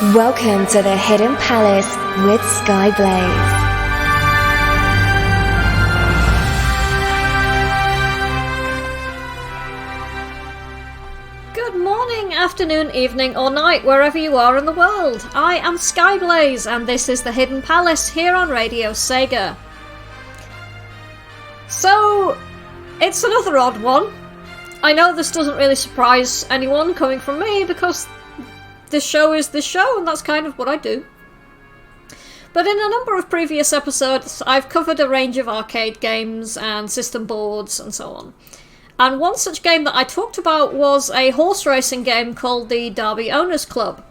Welcome to the Hidden Palace with Skyblaze. Good morning, afternoon, evening, or night, wherever you are in the world. I am Skyblaze, and this is the Hidden Palace here on Radio SEGA. So, it's another odd one. I know this doesn't really surprise anyone coming from me, because this show is this show, and that's kind of what I do. But in a number of previous episodes, I've covered a range of arcade games and system boards and so on. And one such game that I talked about was a horse racing game called the Derby Owners Club,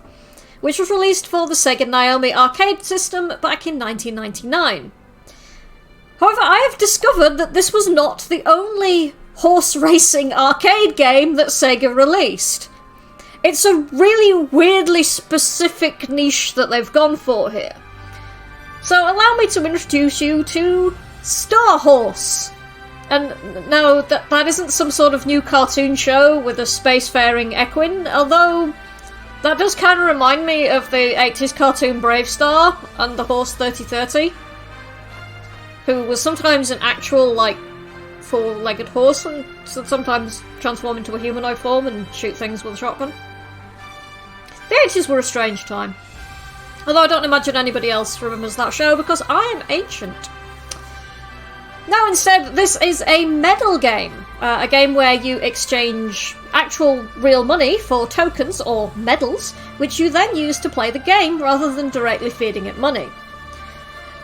which was released for the Sega Naomi arcade system back in 1999. However, I have discovered that this was not the only horse racing arcade game that Sega released. It's a really weirdly specific niche that they've gone for here. So allow me to introduce you to Starhorse. And no, that isn't some sort of new cartoon show with a spacefaring equine, although that does kind of remind me of the 80s cartoon Brave Star and the horse 3030, who was sometimes an actual, four-legged horse and sometimes transform into a humanoid form and shoot things with a shotgun. The 80s were a strange time. Although I don't imagine anybody else remembers that show because I am ancient. Now instead, this is a medal game. A game where you exchange actual real money for tokens or medals, which you then use to play the game rather than directly feeding it money.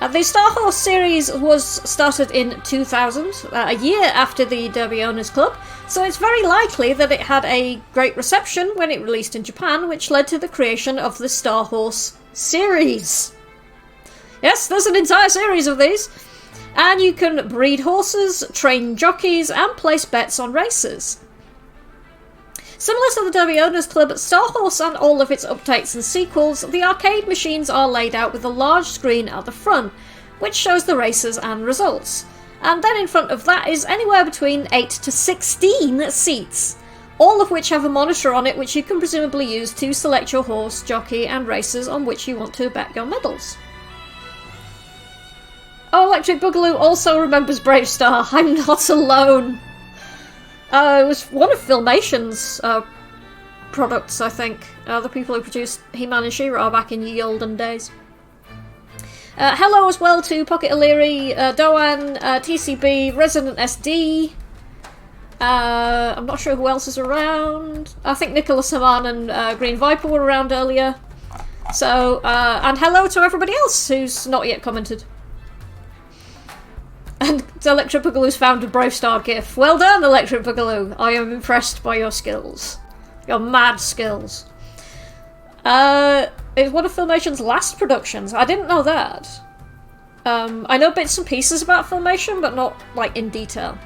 The Starhorse series was started in 2000, a year after the Derby Owners Club, so it's very likely that it had a great reception when it released in Japan, which led to the creation of the Starhorse series. Yes, there's an entire series of these, and you can breed horses, train jockeys, and place bets on races. Similar to the Derby Owners Club, Starhorse and all of its updates and sequels, the arcade machines are laid out with a large screen at the front, which shows the races and results. And then in front of that is anywhere between 8 to 16 seats, all of which have a monitor on it which you can presumably use to select your horse, jockey, and races on which you want to bet your medals. Oh, Electric Boogaloo also remembers Brave Star. I'm not alone. It was one of Filmation's products, I think. The people who produced He-Man and She-Ra back in ye olden days. Hello as well to Pocket O'Leary, Doan, TCB, Resident SD. I'm not sure who else is around. I think Nicholas Haman and Green Viper were around earlier. So, and hello to everybody else who's not yet commented. And Electric Boogaloo's found a Brave Star gif. Well done, Electric Boogaloo. I am impressed by your skills. Your mad skills. It's one of Filmation's last productions. I didn't know that. I know bits and pieces about Filmation, but not, in detail.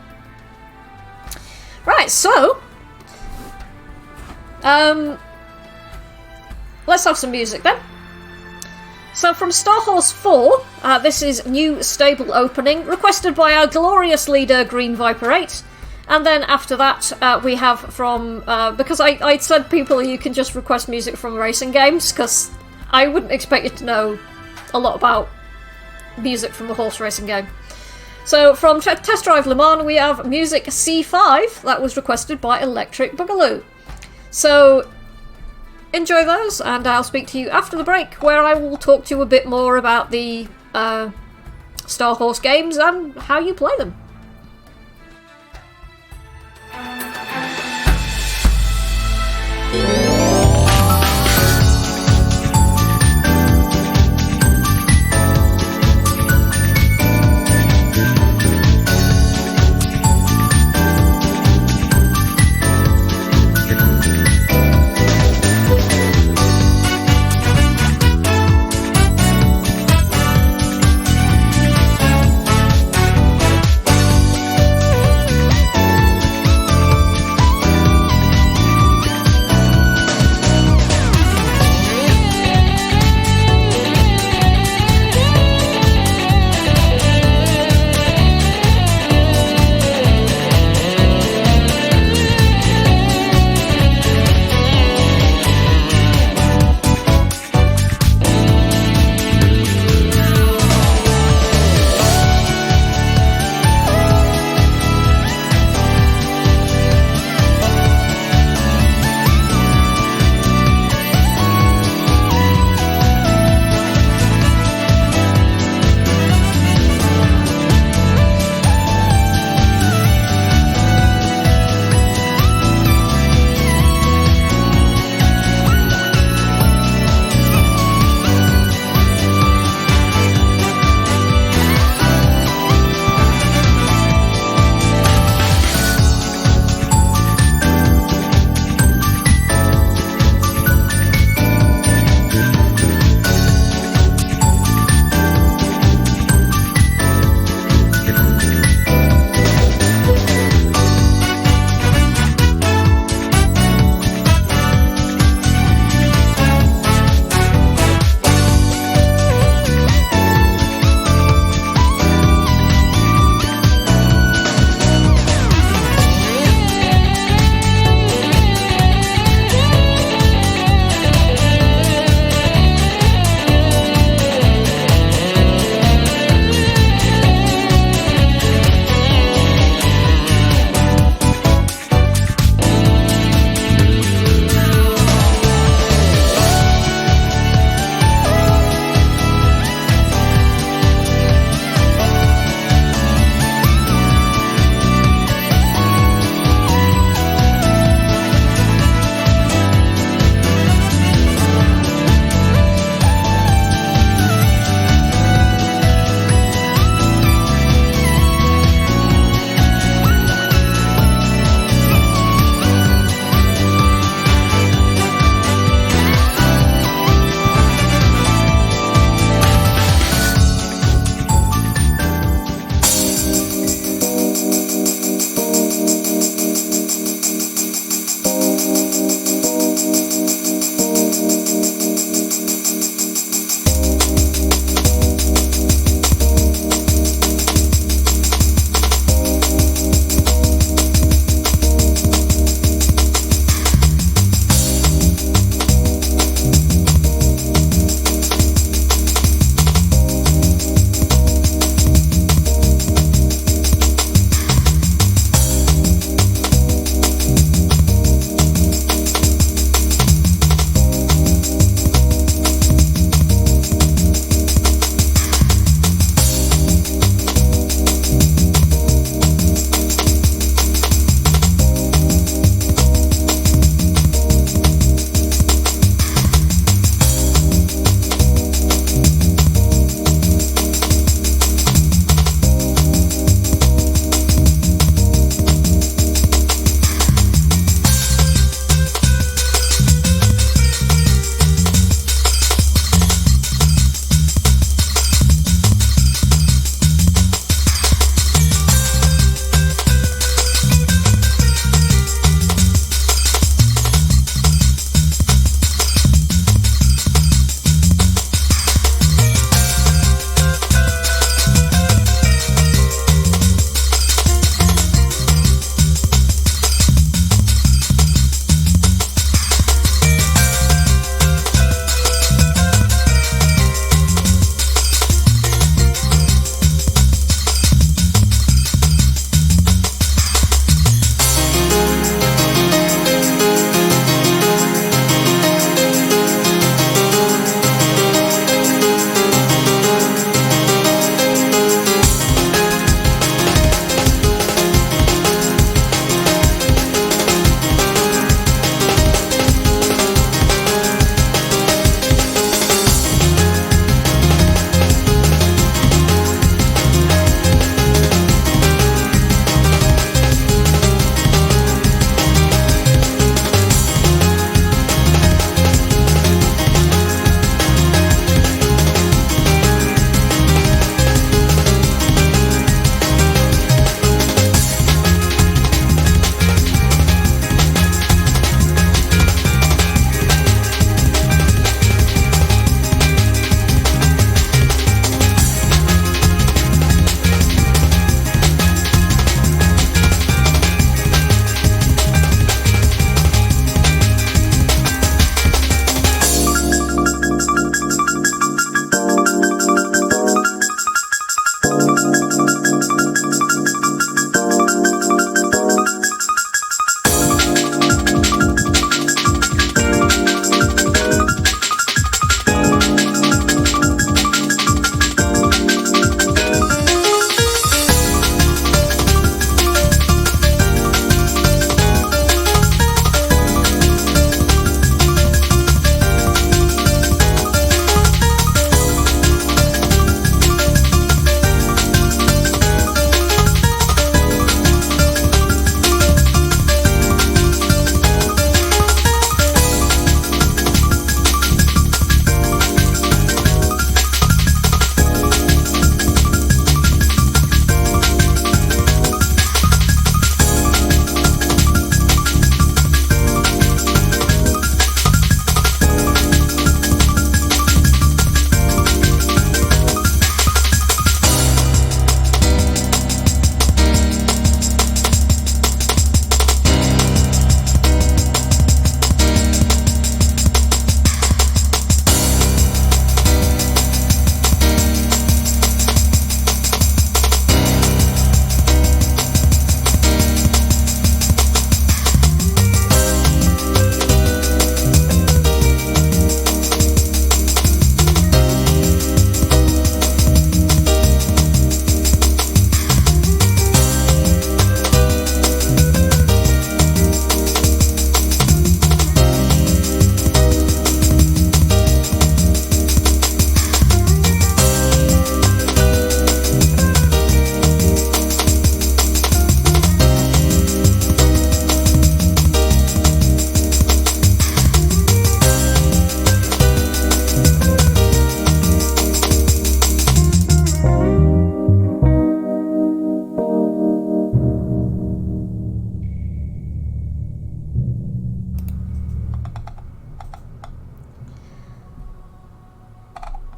Right, so... let's have some music then. So from Starhorse 4, this is New Stable Opening, requested by our glorious leader Green Viper 8. And then after that, we have from... because I said people you can just request music from racing games, because I wouldn't expect you to know a lot about music from a horse racing game. So from Test Drive Le Mans, we have Music C5, that was requested by Electric Boogaloo. So... enjoy those, and I'll speak to you after the break, where I will talk to you a bit more about the Starhorse games and how you play them.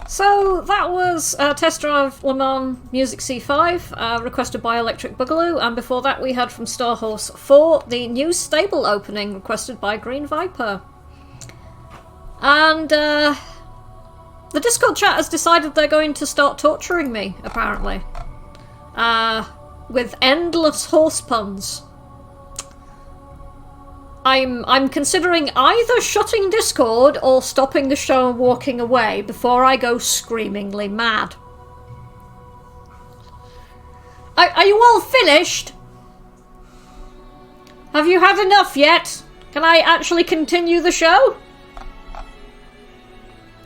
So that was Test Drive Le Mans Music C5, requested by Electric Boogaloo, and before that we had from Starhorse 4 the new stable opening, requested by Green Viper. And the Discord chat has decided they're going to start torturing me, apparently. With endless horse puns. I'm considering either shutting Discord or stopping the show and walking away before I go screamingly mad. Are you all finished? Have you had enough yet? Can I actually continue the show?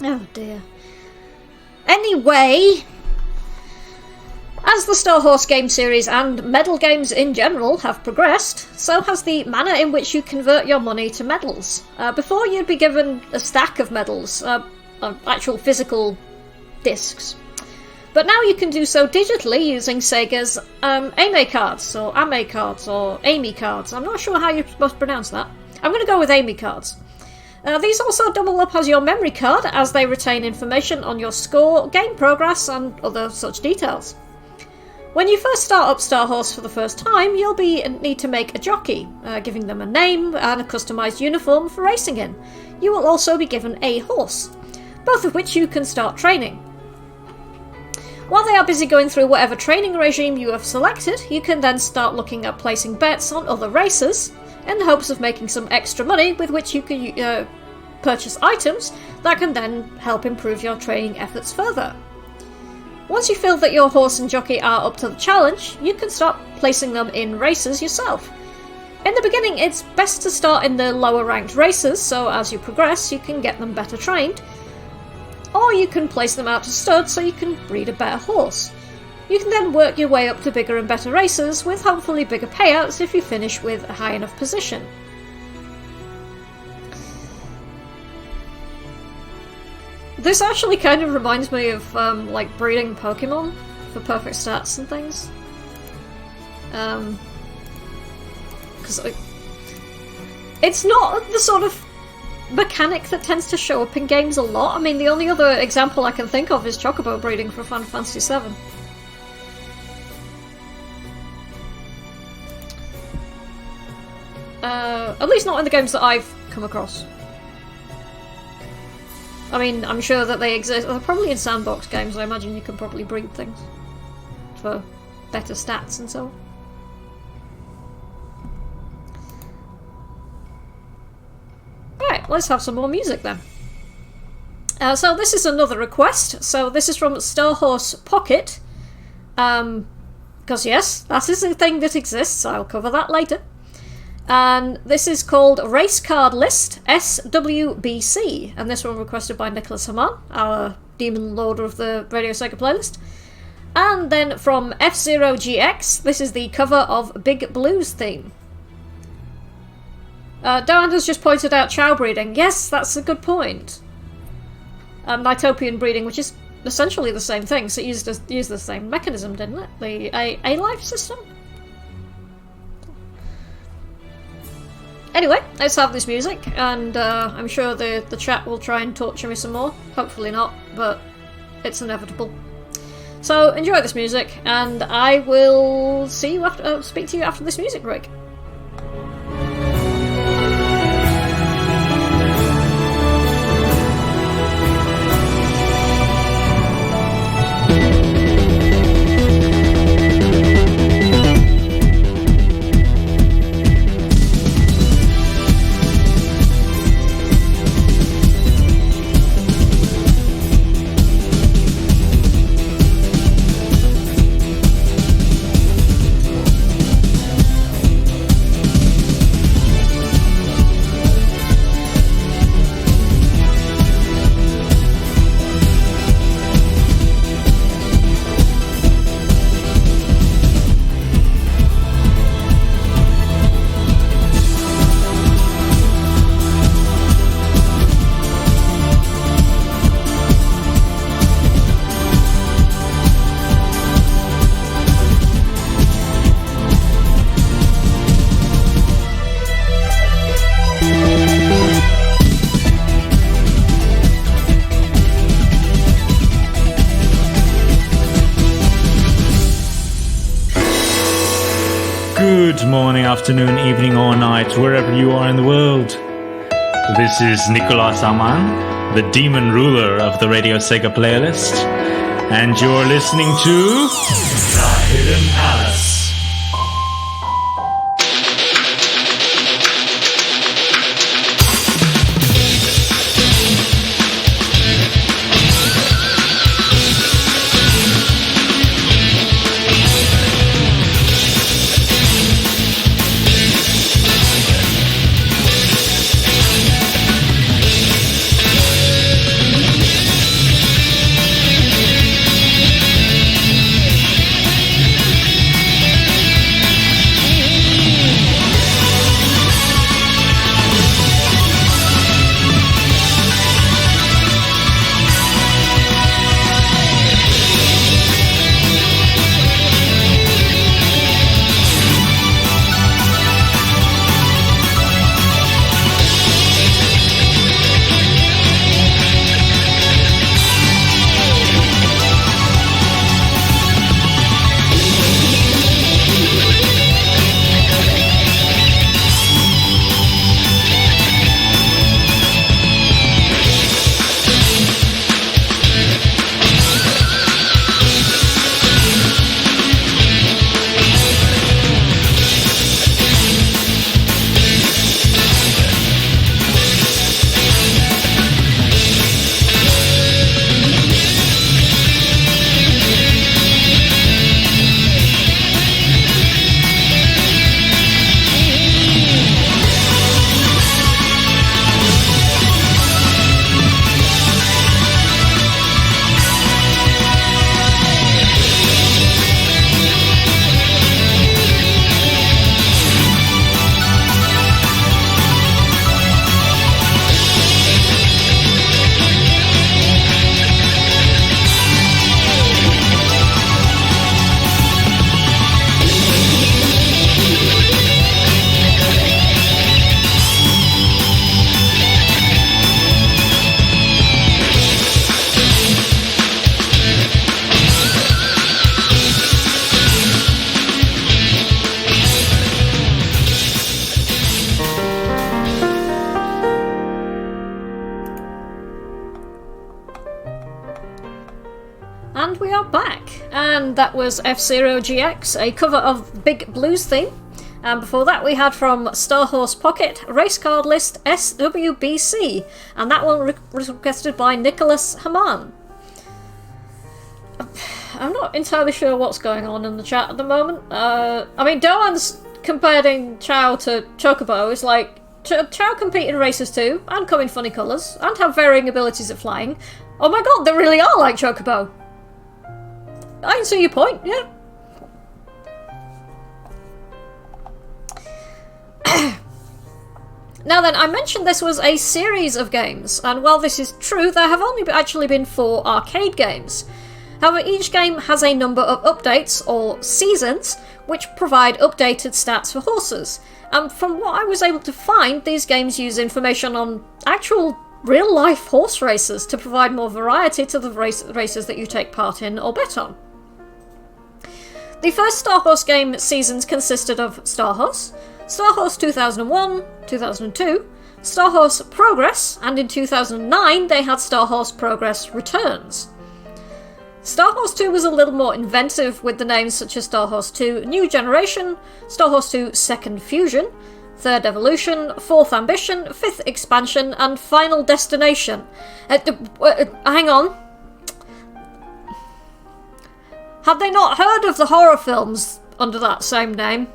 Oh dear. Anyway, as the Starhorse game series and medal games in general have progressed, so has the manner in which you convert your money to medals. Before, you'd be given a stack of medals, actual physical discs. But now you can do so digitally using Sega's AME cards, or AME cards, or AME cards. I'm not sure how you're supposed to pronounce that. I'm going to go with AME cards. These also double up as your memory card, as they retain information on your score, game progress, and other such details. When you first start up Starhorse for the first time, you'll need to make a jockey, giving them a name and a customised uniform for racing in. You will also be given a horse, both of which you can start training. While they are busy going through whatever training regime you have selected, you can then start looking at placing bets on other racers, in the hopes of making some extra money with which you can purchase items that can then help improve your training efforts further. Once you feel that your horse and jockey are up to the challenge, you can start placing them in races yourself. In the beginning, it's best to start in the lower ranked races, so as you progress you can get them better trained, or you can place them out to stud so you can breed a better horse. You can then work your way up to bigger and better races, with hopefully bigger payouts if you finish with a high enough position. This actually kind of reminds me of, like, breeding Pokemon for perfect stats and things. Because it's not the sort of mechanic that tends to show up in games a lot. I mean, the only other example I can think of is Chocobo breeding for Final Fantasy VII. At least not in the games that I've come across. I mean, I'm sure that they exist. They're probably in sandbox games. I imagine you can probably breed things for better stats and so on. Right, let's have some more music then. So this is another request. So this is from Starhorse Pocket. Because yes, that is a thing that exists. I'll cover that later. And this is called Race Card List, SWBC, and this one requested by Nicholas Haman, our Demon Lord of the Radio Sega playlist. And then from F0GX, this is the cover of Big Blues theme. Doan has just pointed out chow breeding. Yes, that's a good point. Nitopian breeding, which is essentially the same thing, so it used the same mechanism, didn't it? The A-Life system? Anyway, let's have this music, and I'm sure the chat will try and torture me some more. Hopefully not, but it's inevitable. So enjoy this music, and I will speak to you after this music break. morning, afternoon, evening, or night, wherever you are in the world. This is Nicolas Aman, the demon ruler of the Radio Sega playlist, and you're listening to The Hidden Palace. That was F-Zero GX, a cover of Big Blues theme. And before that we had from Starhorse Pocket, Race Card List SWBC, and that one was requested by Nicholas Haman. I'm not entirely sure what's going on in the chat at the moment. I mean, Doan's comparing Chow to Chocobo. Is like, Chow compete in races too, and come in funny colours, and have varying abilities at flying. Oh my god, they really are like Chocobo. I can see your point, yeah. Now then, I mentioned this was a series of games, and while this is true, there have only actually been 4 arcade games. However, each game has a number of updates, or seasons, which provide updated stats for horses. And from what I was able to find, these games use information on actual real-life horse races to provide more variety to the races that you take part in or bet on. The first Starhorse game seasons consisted of Starhorse, Starhorse 2001, 2002, Starhorse Progress, and in 2009 they had Starhorse Progress Returns. Starhorse 2 was a little more inventive with the names such as Starhorse 2 New Generation, Starhorse 2 Second Fusion, Third Evolution, Fourth Ambition, Fifth Expansion, and Final Destination. Hang on. Had they not heard of the horror films under that same name?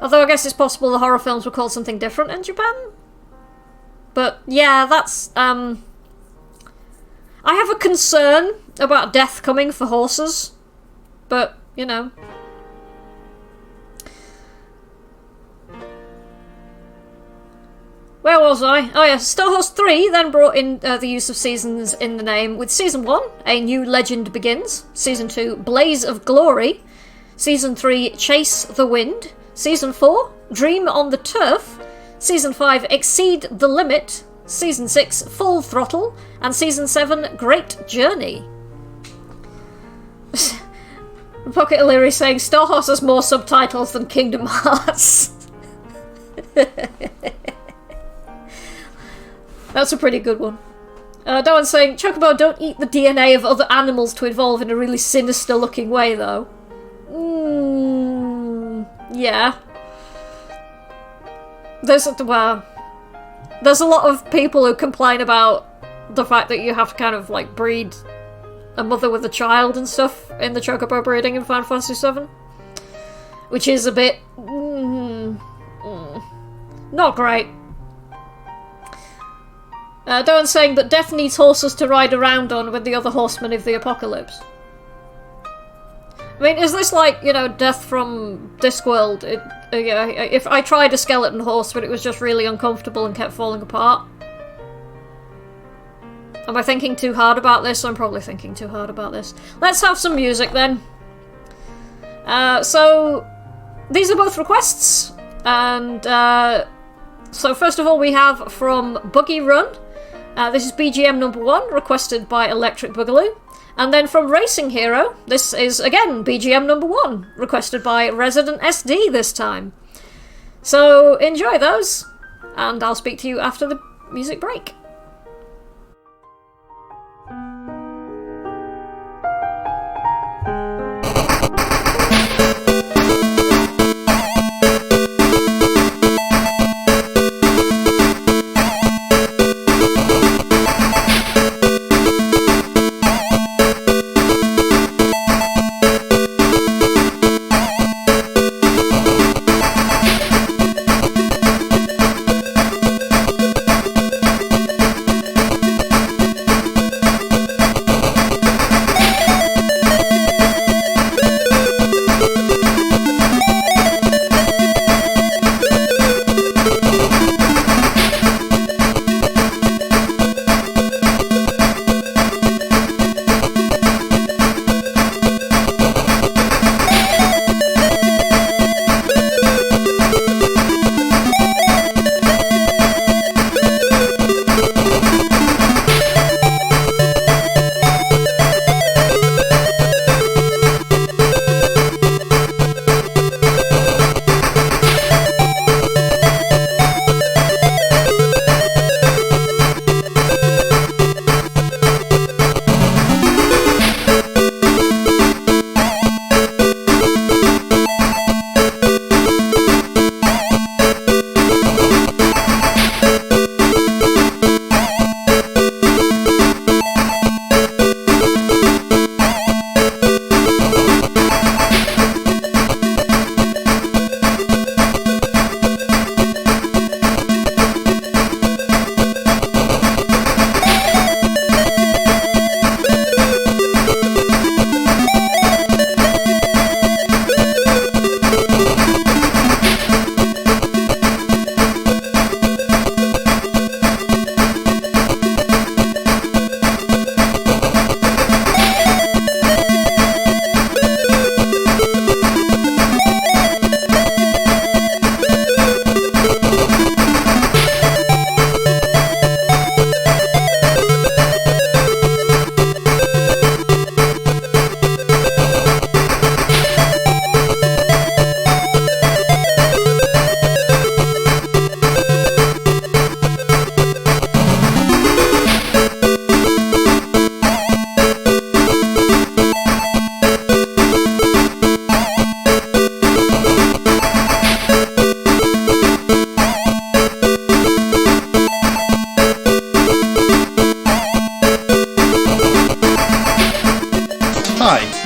Although I guess it's possible the horror films were called something different in Japan. But yeah, that's... I have a concern about death coming for horses. But, you know... Where was I? Oh yeah, Starhorse 3 then brought in the use of seasons in the name, with Season 1, A New Legend Begins, Season 2, Blaze of Glory, Season 3, Chase the Wind, Season 4, Dream on the Turf, Season 5, Exceed the Limit, Season 6, Full Throttle, and Season 7, Great Journey. Pocket Illyri saying Starhorse has more subtitles than Kingdom Hearts. That's a pretty good one. Doan's saying, Chocobo don't eat the DNA of other animals to evolve in a really sinister looking way, though. Yeah. There's a lot of people who complain about the fact that you have to kind of, like, breed a mother with a child and stuff in the Chocobo breeding in Final Fantasy VII. Which is a bit... not great. Doan's saying, but Death needs horses to ride around on with the other horsemen of the apocalypse. I mean, is this like, you know, Death from Discworld? If I tried a skeleton horse, but it was just really uncomfortable and kept falling apart. Am I thinking too hard about this? I'm probably thinking too hard about this. Let's have some music then. So, these are both requests. And, so first of all we have from Buggy Run. This is BGM number 1, requested by Electric Boogaloo. And then from Racing Hero, this is, again, BGM number 1, requested by Resident SD this time. So, enjoy those, and I'll speak to you after the music break.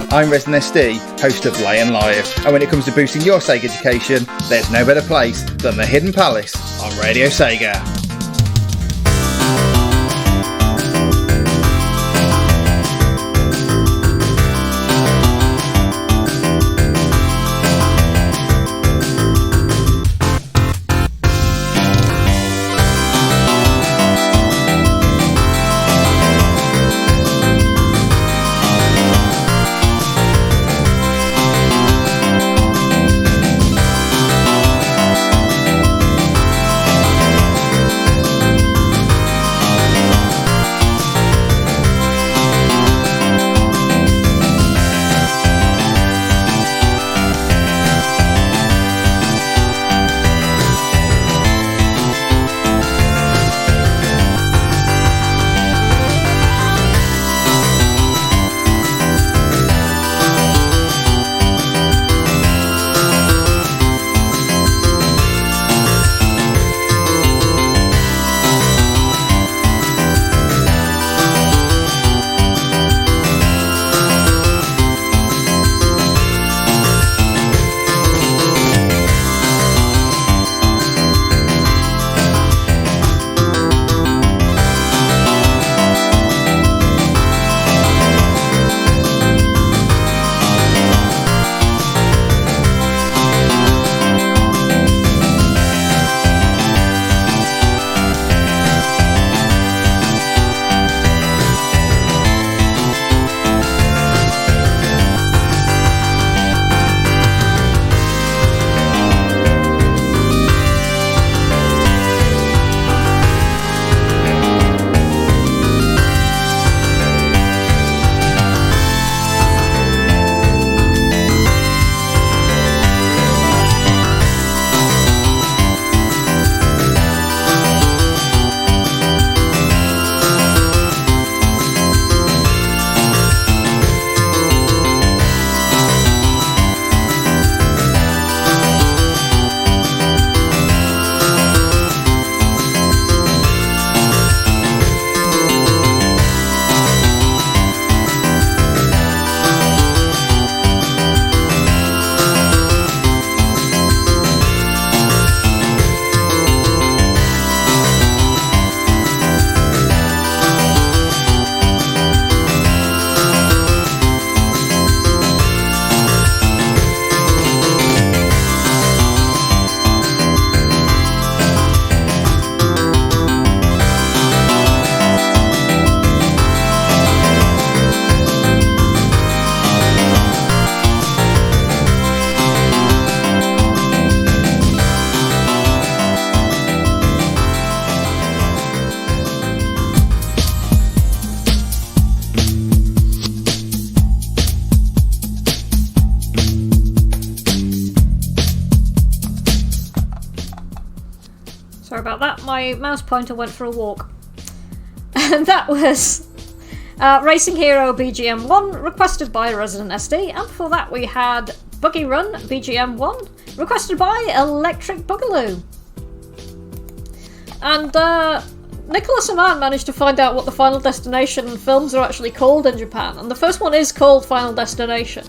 I'm Resident SD, host of Lion Live, and when it comes to boosting your Sega education, there's no better place than the Hidden Palace on Radio Sega. my mouse pointer went for a walk. And that was Racing Hero BGM 1, requested by Resident SD, and before that we had Buggy Run BGM 1, requested by Electric Boogaloo. And Nicholas Aman managed to find out what the Final Destination films are actually called in Japan, and the first one is called Final Destination.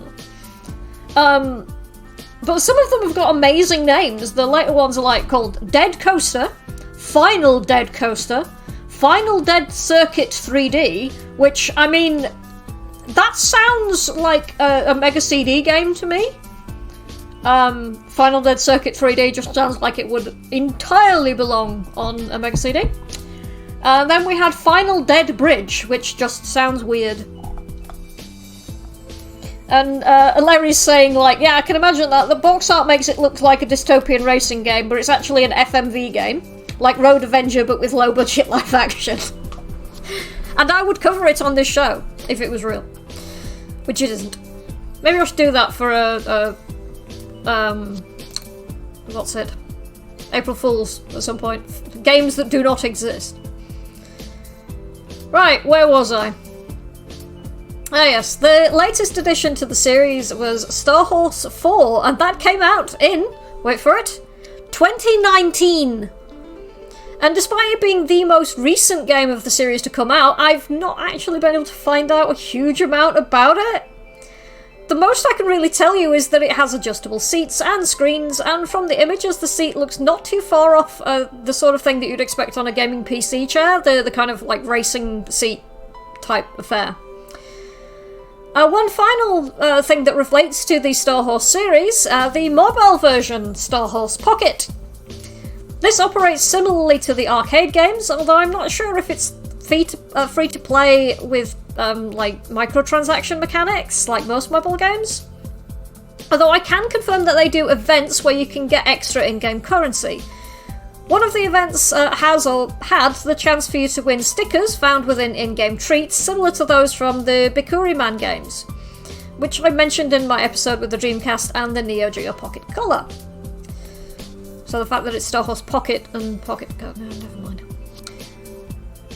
But some of them have got amazing names. The later ones are like called Dead Coaster, Final Dead Coaster, Final Dead Circuit 3D, which, I mean, that sounds like a Mega CD game to me. Final Dead Circuit 3D just sounds like it would entirely belong on a Mega CD. Then we had Final Dead Bridge, which just sounds weird. And Larry's saying, like, yeah, I can imagine that. The box art makes it look like a dystopian racing game, but it's actually an FMV game. Like Road Avenger, but with low-budget live action. And I would cover it on this show, if it was real. Which it isn't. Maybe I should do that for what's it? April Fools at some point. Games that do not exist. Right, where was I? Ah yes, the latest addition to the series was Starhorse 4, and that came out in, wait for it, 2019. And despite it being the most recent game of the series to come out, I've not actually been able to find out a huge amount about it. The most I can really tell you is that it has adjustable seats and screens, and from the images the seat looks not too far off the sort of thing that you'd expect on a gaming PC chair, the kind of like racing seat type affair. One final thing that relates to the Starhorse series, the mobile version, Starhorse Pocket. This operates similarly to the arcade games, although I'm not sure if it's free to play with like microtransaction mechanics, like most mobile games. Although I can confirm that they do events where you can get extra in-game currency. One of the events has or had the chance for you to win stickers found within in-game treats, similar to those from the Bikuri Man games, which I mentioned in my episode with the Dreamcast and the Neo Geo Pocket Color. So the fact that it's Starhorse Pocket and Pocket... Oh, no, never mind.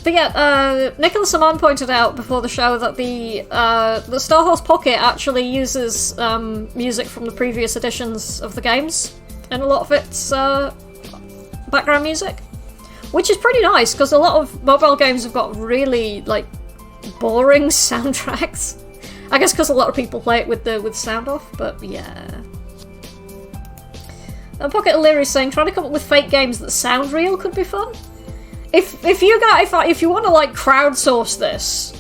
But yeah, Nicholas Aman pointed out before the show that the Starhorse Pocket actually uses music from the previous editions of the games in a lot of its background music, which is pretty nice because a lot of mobile games have got really like boring soundtracks. I guess because a lot of people play it with sound off, but yeah. And Pocket O'Leary's saying trying to come up with fake games that sound real could be fun. If you want to like crowdsource this,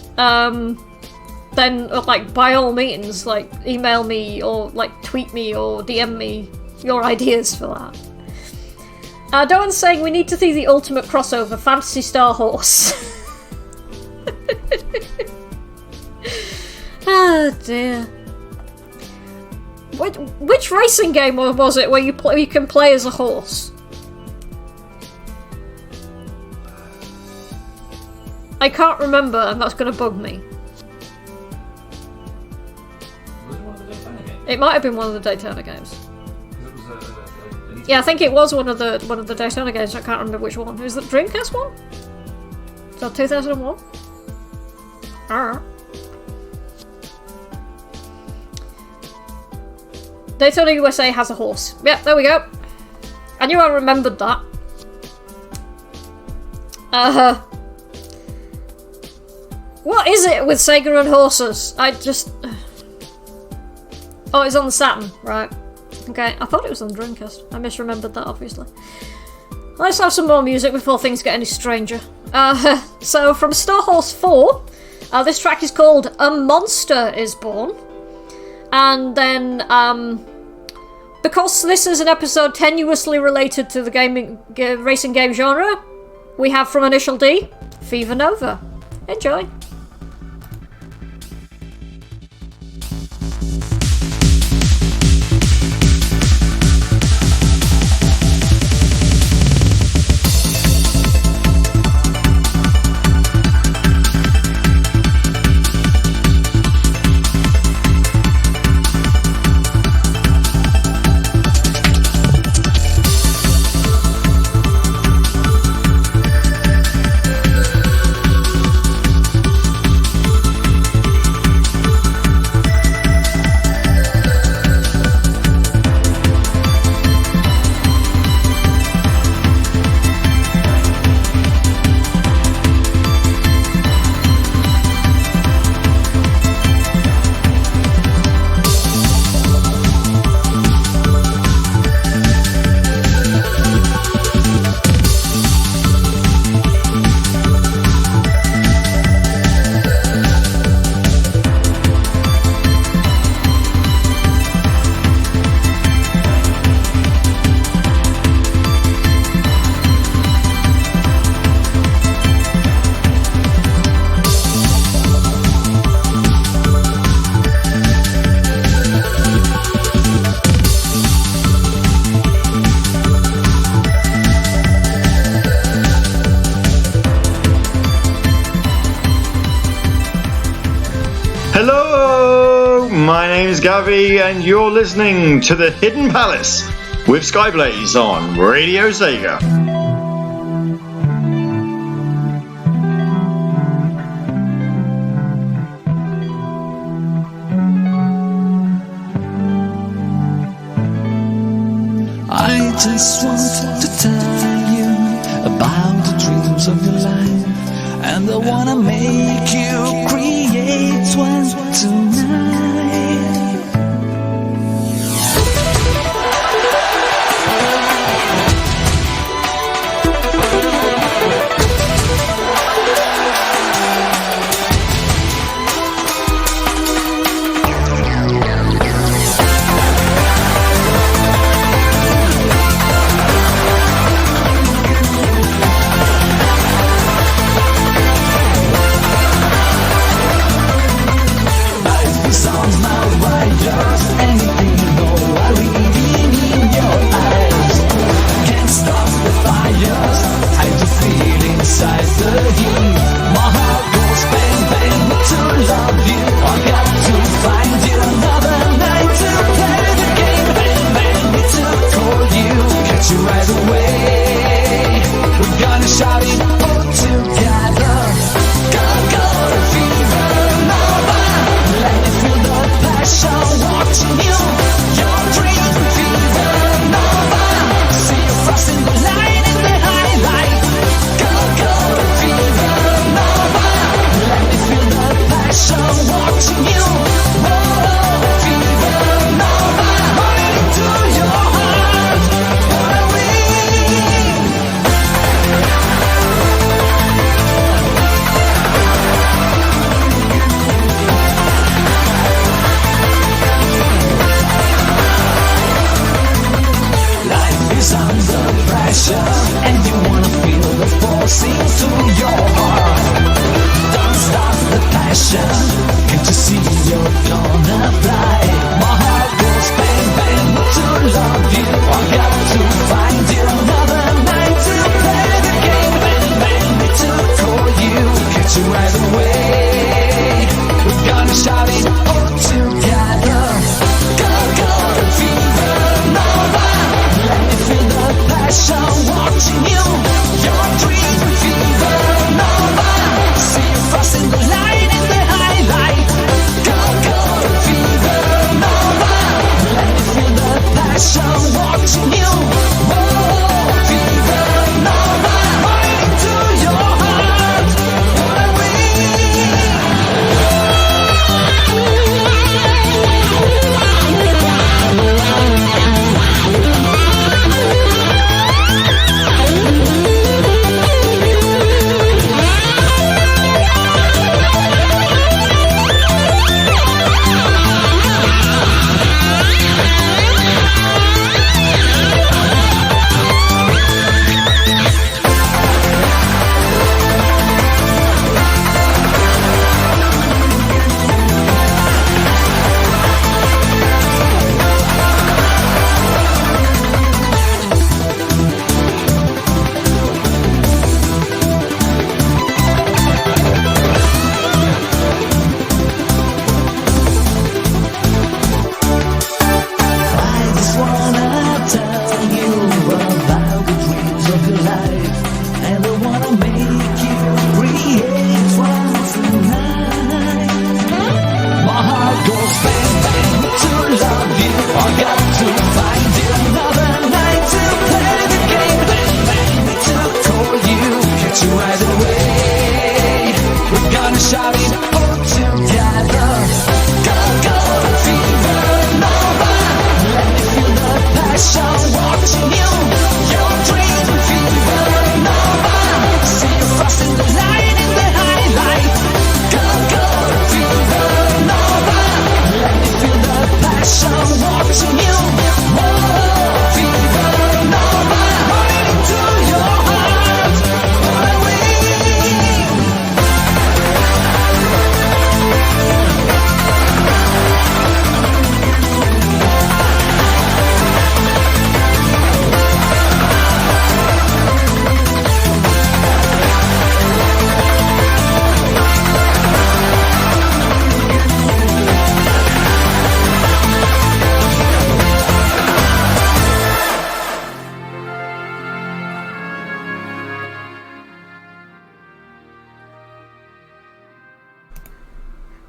then like by all means, like email me or like tweet me or DM me your ideas for that. Doan's saying we need to see the ultimate crossover, Fantasy Star Horse. Oh dear. Which racing game was it where you can play as a horse? I can't remember, and that's going to bug me. Was it one of the Daytona games? It might have been one of the Daytona games. It was Yeah, I think it was one of the Daytona games. I can't remember which one. Was it the Dreamcast one? Is that 2001? Alright. Daytona USA has a horse. Yep, there we go. I knew I remembered that. What is it with Sega and horses? I just... Oh, it's on the Saturn, right. Okay, I thought it was on the Dreamcast. I misremembered that, obviously. Let's have some more music before things get any stranger. So, from Starhorse 4, this track is called A Monster Is Born. And then, because this is an episode tenuously related to the racing game genre, we have from Initial D, Fever Nova. Enjoy. Hello, my name is Gavi, and you're listening to The Hidden Palace with Skyblaze on Radio SEGA. I just want to tell you about the dreams of your life, and I wanna make you create one tonight.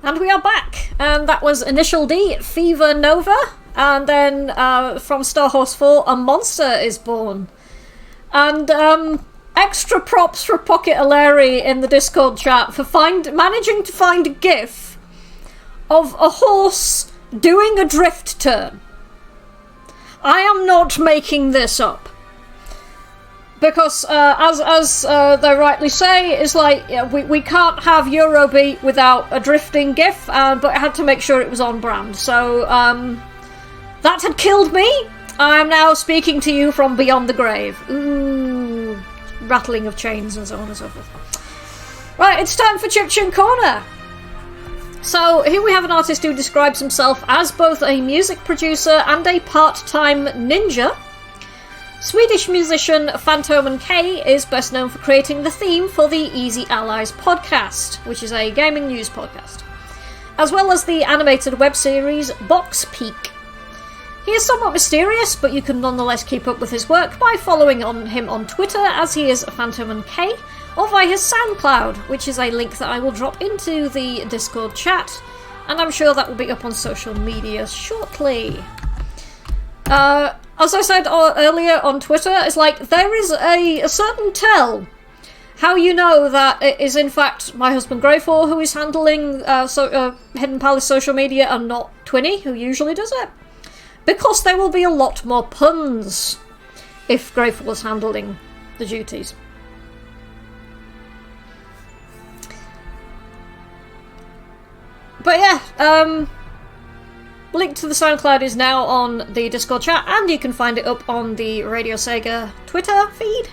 And we are back, and that was Initial D, Fever Nova, and then from Starhorse 4, A Monster is Born. And extra props for Pocket Aleri in the Discord chat for managing to find a GIF of a horse doing a drift turn. I am not making this up. Because, as they rightly say, it's like, we can't have Eurobeat without a drifting GIF, but I had to make sure it was on brand. So, that had killed me. I am now speaking to you from beyond the grave. Ooh, rattling of chains and so on and so forth. Right, it's time for Chip Chin Corner. So, here we have an artist who describes himself as both a music producer and a part-time ninja. Swedish musician Fantomen K is best known for creating the theme for the Easy Allies podcast, which is a gaming news podcast, as well as the animated web series Box Peak. He is somewhat mysterious, but you can nonetheless keep up with his work by following him on Twitter, as he is Fantomen K, or via his SoundCloud, which is a link that I will drop into the Discord chat, and I'm sure that will be up on social media shortly. As I said earlier on Twitter, it's like, there is a certain tell how you know that it is in fact my husband Greyfall who is handling Hidden Palace social media and not Twinny, who usually does it. Because there will be a lot more puns if Greyfall is handling the duties. But yeah, link to the SoundCloud is now on the Discord chat, and you can find it up on the Radio Sega Twitter feed.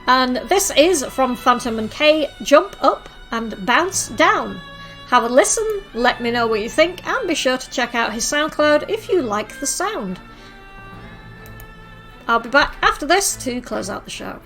And this is from Phantom & K, Jump Up and Bounce Down. Have a listen, let me know what you think, and be sure to check out his SoundCloud if you like the sound. I'll be back after this to close out the show.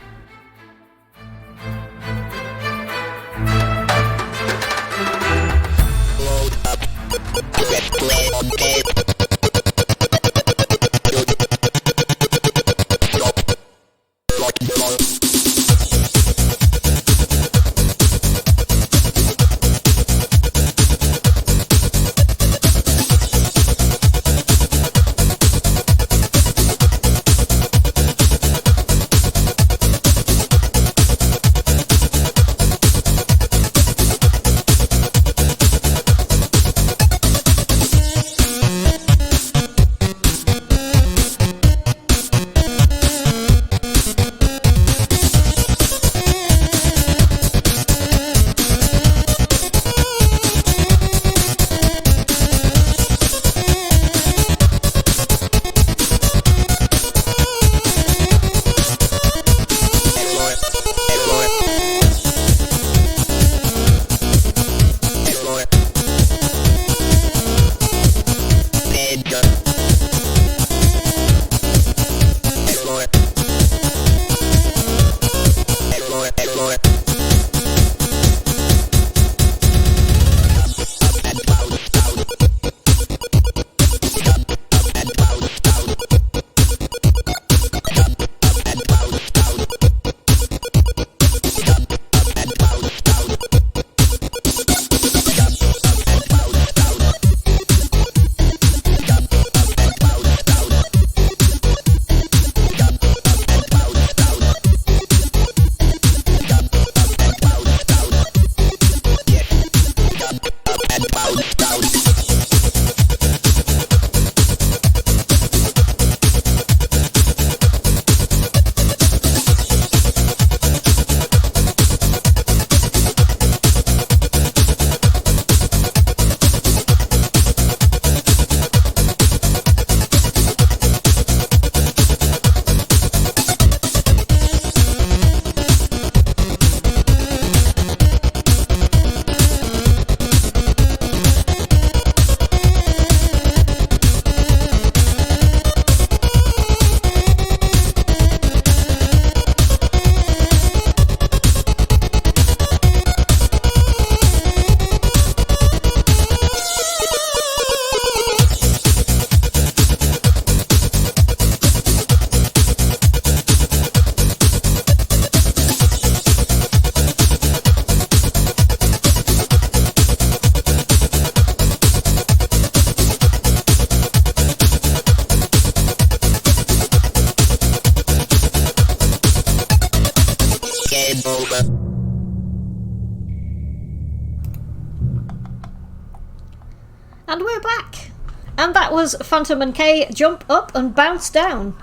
And we're back. And that was Phantom and K jump up and bounce down.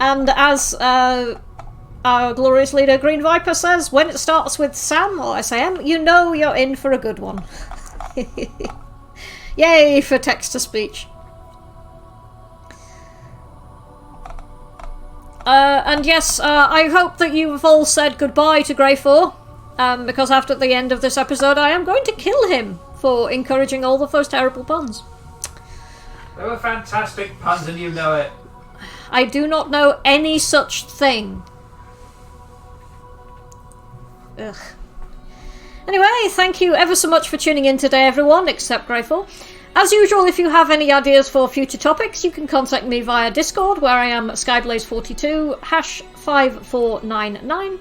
And as our glorious leader Green Viper says, when it starts with Sam or SAM, you know you're in for a good one. Yay for text-to-speech. And yes, I hope that you've all said goodbye to Grey 4, because after the end of this episode I am going to kill him for encouraging all of those terrible puns. They were fantastic puns and you know it. I do not know any such thing. Ugh. Anyway, thank you ever so much for tuning in today, everyone, except Greyfall. As usual, if you have any ideas for future topics, you can contact me via Discord, where I am Skyblaze42, #5499,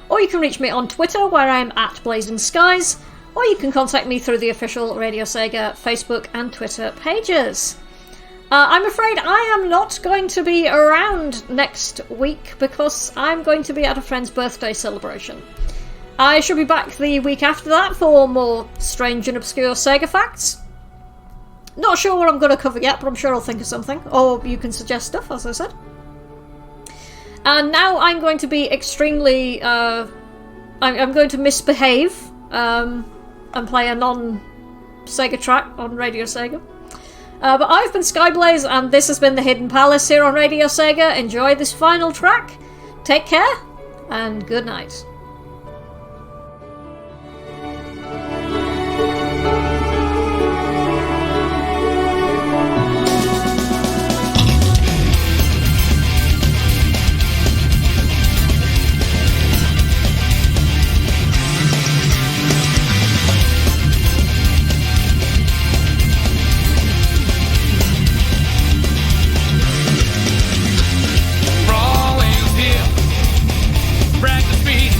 or you can reach me on Twitter, where I am @BlazingSkies, or you can contact me through the official Radio Sega Facebook and Twitter pages. I'm afraid I am not going to be around next week because I'm going to be at a friend's birthday celebration. I shall be back the week after that for more strange and obscure Sega facts. Not sure what I'm going to cover yet, but I'm sure I'll think of something. Or you can suggest stuff, as I said. And now I'm going to be extremely... I'm going to misbehave and play a non-Sega track on Radio Sega. But I've been Skyblaze, and this has been The Hidden Palace here on Radio Sega. Enjoy this final track. Take care, and good night. Brag the speed.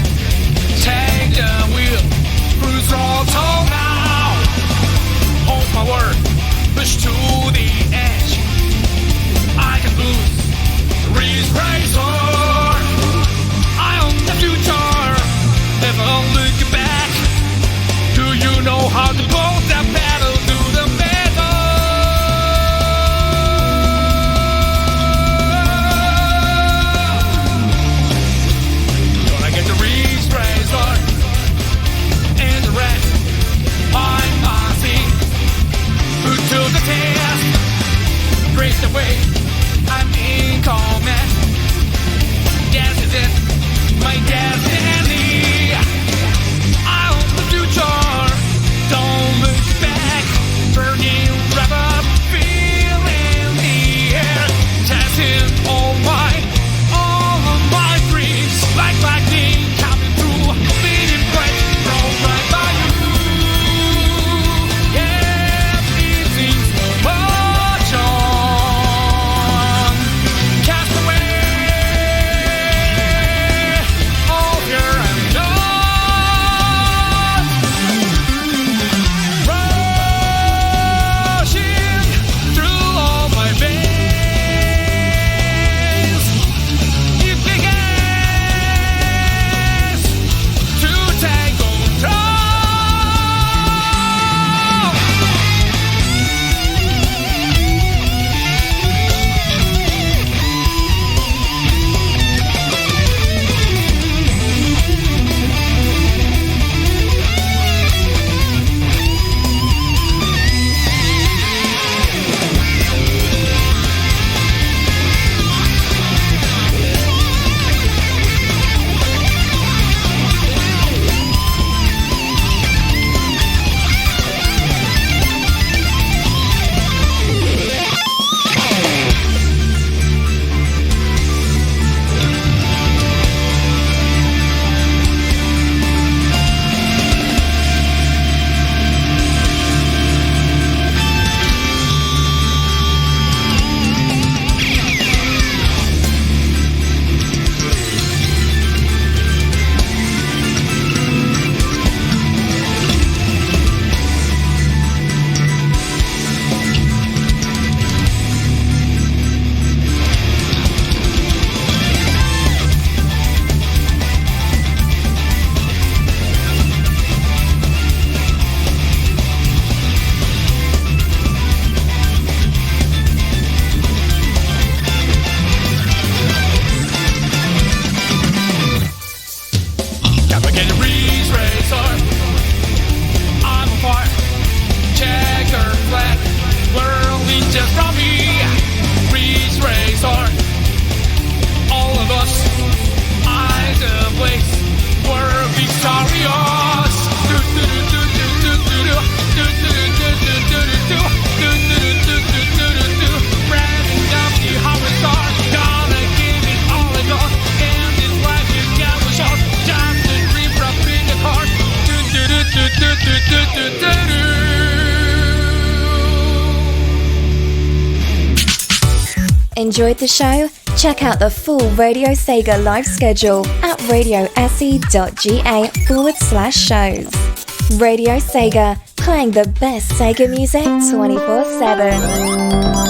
Enjoyed the show? Check out the full Radio Sega live schedule at radiose.ga/shows. Radio Sega, playing the best Sega music 24/7.